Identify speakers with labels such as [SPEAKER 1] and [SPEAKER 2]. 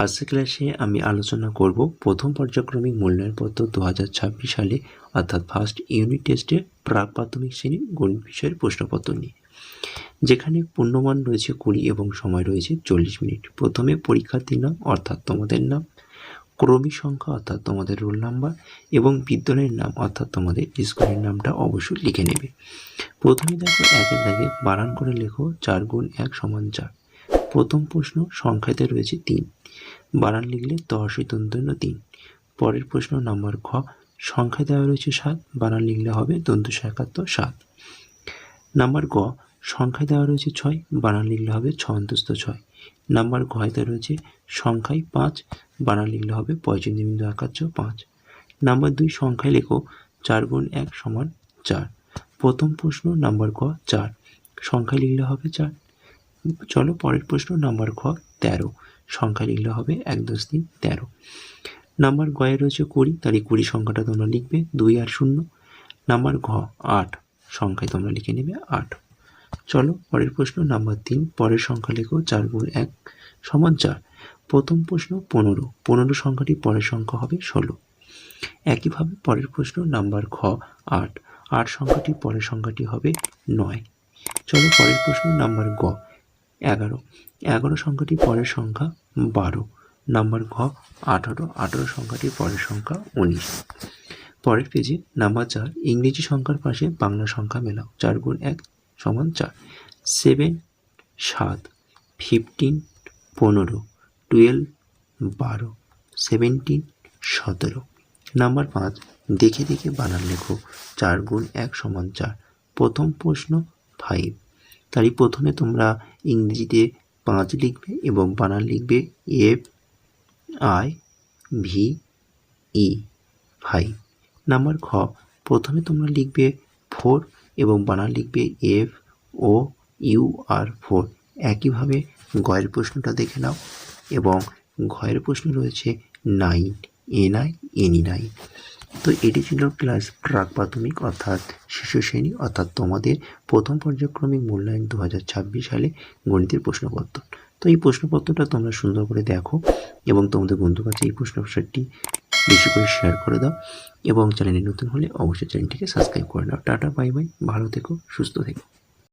[SPEAKER 1] আজকের ক্লাসে আমি আলোচনা করব প্রথম পর্যায়ক্রমিক মূল্যায়নপত্র 2026 সালে অর্থাৎ ফার্স্ট ইউনিট টেস্টের প্রাক প্রাথমিক শ্রেণীর গণিত বিষয়ের প্রশ্নপত্র নিয়ে, যেখানে পূর্ণমান রয়েছে 20 এবং সময় রয়েছে 40 মিনিট। প্রথমে পরীক্ষার্থীর নাম অর্থাৎ তোমাদের নাম, ক্রমিক সংখ্যা অর্থাৎ তোমাদের রোল নাম্বার এবং বিদ্যালয়ের নাম অর্থাৎ তোমাদের স্কুলের নামটা অবশ্যই লিখে নেবে। প্রথমে দেখো একের দাগে বানান করে লেখো 4 গুণ 1 সমান 4। প্রথম প্রশ্ন সংখ্যাতে রয়েছে 3, বানান লিখলে তহসিতন্তন্য 3। পরের প্রশ্ন নাম্বার খ, সংখ্যায় দেওয়া রয়েছে 7, বানান লিখলে হবে দন্তস একাত্তর 7। নাম্বার গ, সংখ্যায় দেওয়া রয়েছে 6, বানান লিখলে হবে 6 নাম্বার ঘতে রয়েছে সংখ্যায় 5, বানান লিখলে হবে 5 নাম্বার 2, সংখ্যায় লেখো 4 গুণ 1 সমান 4। প্রথম প্রশ্ন নাম্বার ক 4, সংখ্যায় লিখলে হবে 4। চলো পরের প্রশ্ন নাম্বার খ 13, সংখ্যায় লিখলে হবে 1 10 3 13। নাম্বার গয়ে রয়েছে 20, তাহলে 20 সংখ্যাটা তোমরা লিখবে 2 আর 0। নাম্বার ঘ 8, সংখ্যায় তোমরা লিখে নেবে 8। চলো পরের প্রশ্ন নাম্বার 3, পরের সংখ্যা লেখো 4 গুণ 1 সমান 4। প্রথম প্রশ্ন 15 সংখ্যাটি পরের সংখ্যা হবে 16। একইভাবে পরের প্রশ্ন নাম্বার খ 8 সংখ্যাটি পরের সংখ্যাটি হবে 9। চলো পরের প্রশ্ন নাম্বার গ 11 সংখ্যাটি পরের সংখ্যা 12। নাম্বার ঘ 18 সংখ্যাটি পরের সংখ্যা 19। পরের পেজে নাম্বার 4, ইংরেজি সংখ্যার পাশে বাংলা সংখ্যা মেলাও। 4 গুণ 1 সমান 4। 7 7, 15 15, 12 12, 17 17। নাম্বার 5, দেখে দেখে বানান লেখো। 4 গুণ 1 সমান 4। প্রথম প্রশ্ন 5, তাই প্রথমে তোমরা ইংরেজিতে 5 লিখবে এবং বানান লিখবে FIVE 5। নাম্বার খ, প্রথমে তোমরা লিখবে 4 এবং বানান লিখবে FOUR 4। একইভাবে গয়ের প্রশ্নটা দেখে নাও এবং ঘয়ের প্রশ্ন রয়েছে 9 NINE 9। তো এটি ছিল ক্লাস প্রাক প্রাথমিক অর্থাৎ শিশু শ্রেণী অর্থাৎ তোমাদের প্রথম পর্যায়ক্রমিক মূল্যায়ন 2026 সালে গণিতের প্রশ্নপত্র। তো এই প্রশ্নপত্রটা তোমরা সুন্দর করে দেখো এবং তোমাদের বন্ধুর কাছে এই প্রশ্নপত্রটি বেশি করে শেয়ার করে দাও এবং চ্যানেলে নতুন হলে অবশ্যই চ্যানেলটিকে সাবস্ক্রাইব করে নাও। টাটা বাই বাই, ভালো থেকো, সুস্থ থেকো।